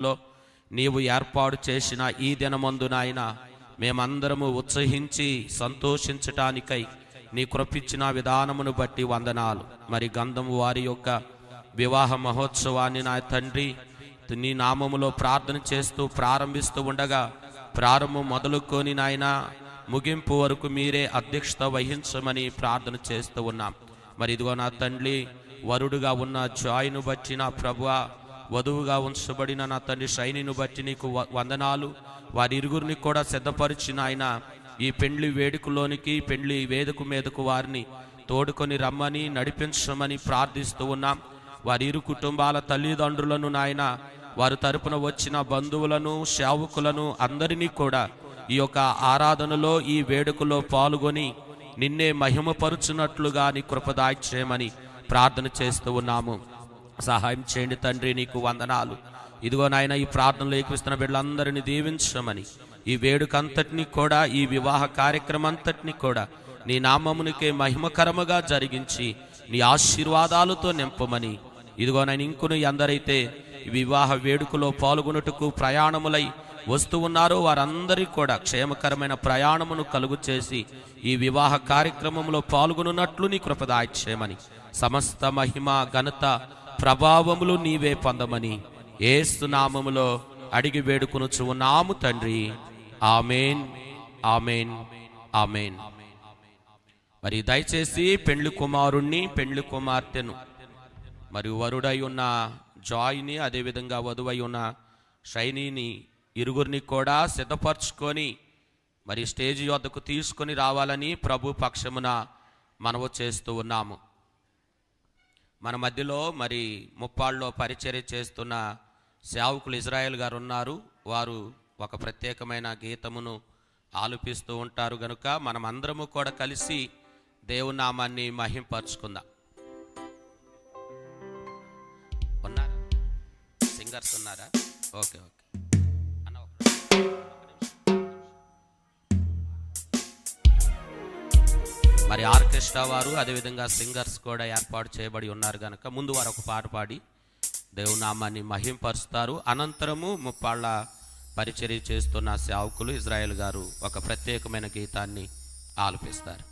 లో నీవు ఏర్పాటు చేసిన ఈ దినమందు నాయన మేమందరము ఉత్సహించి సంతోషించటానికై నీ కృపించిన విధానమును బట్టి వందనాలు. మరి గంధం వారి యొక్క వివాహ మహోత్సవాన్ని నా తండ్రి నీ నామములో ప్రార్థన చేస్తూ ప్రారంభిస్తూ ఉండగా ప్రారంభం మొదలుకొని నాయన ముగింపు వరకు మీరే అధ్యక్షత వహించమని ప్రార్థన చేస్తూ ఉన్నాం. మరి ఇదిగో నా తండ్రి వరుడుగా ఉన్న జాయ్ను బట్టి నా ప్రభువా, వధువుగా ఉంచబడిన నా తండ్రి షైనీను బట్టి నీకు వందనాలు. వారి ఇరుగురిని కూడా సిద్ధపరిచిన ఆయన ఈ పెండ్లి వేడుకలోనికి పెండ్లి వేదిక మీదకు వారిని తోడుకొని రమ్మని నడిపించమని ప్రార్థిస్తూ ఉన్నాం. వారి ఇరు కుటుంబాల తల్లిదండ్రులను నాయన, వారి తరపున వచ్చిన బంధువులను సేవకులను అందరినీ కూడా ఈ యొక్క ఆరాధనలో ఈ వేడుకలో పాల్గొని నిన్నే మహిమపరుచున్నట్లుగా నీ కృపదాయి చేయమని ప్రార్థన చేస్తూ ఉన్నాము. సహాయం చేయండి తండ్రి, నీకు వందనాలు. ఇదిగో నాయన ఈ ప్రార్థనలో ఏకీస్తున్న బిడ్డలందరినీ దీవించమని, ఈ వేడుక అంతటినీ కూడా ఈ వివాహ కార్యక్రమం అంతటినీ కూడా నీ నామమునికే మహిమకరముగా జరిగించి నీ ఆశీర్వాదాలతో నింపమని, ఇదిగో నాయన ఇంకును ఎందరైతే వివాహ వేడుకలో పాల్గొనుటకు ప్రయాణములై వస్తూ ఉన్నారో వారందరికీ కూడా క్షేమకరమైన ప్రయాణమును కలుగు చేసి ఈ వివాహ కార్యక్రమంలో పాల్గొనున్నట్లు నీ కృపదాయి చేయమని, సమస్త మహిమ ఘనత ప్రభావములు నీవే పొందమని యేసు నామములో అడిగి వేడుకొనుచు ఉన్నాము తండ్రి. ఆమేన్, ఆమేన్, ఆమేన్. మరి దయచేసి పెండ్లి కుమారుణ్ణి పెండ్లి కుమార్తెను మరి వరుడై ఉన్న జాయ్ని అదేవిధంగా వధువై ఉన్న షైనీని ఇరుగురిని కూడా సిద్ధపరచుకొని మరి స్టేజ్ వద్దకు తీసుకొని రావాలని ప్రభు పక్షమున మనవి చేస్తూ ఉన్నాము. మన మధ్యలో మరి ముప్పాళ్ళలో పరిచర్య చేస్తున్న సేవకులు ఇజ్రాయేల్ గారు ఉన్నారు. వారు ఒక ప్రత్యేకమైన గీతమును ఆలపిస్తూ ఉంటారు గనుక మనం అందరము కూడా కలిసి దేవుని నామాన్ని మహింపరచుకుందాం. ఉన్నారా సింగర్స్ ఉన్నారా? ఓకే ఓకే అన్న మరి ఆర్కెస్ట్రా వారు అదేవిధంగా సింగర్స్ కూడా ఏర్పాటు చేయబడి ఉన్నారు కనుక ముందు వారు ఒక పాట పాడి దేవుని నామాన్ని మహింపరుస్తారు. అనంతరము ముప్పాళ్ళ పరిచర్య చేస్తున్న సేవకులు ఇజ్రాయేల్ గారు ఒక ప్రత్యేకమైన గీతాన్ని ఆలపిస్తారు.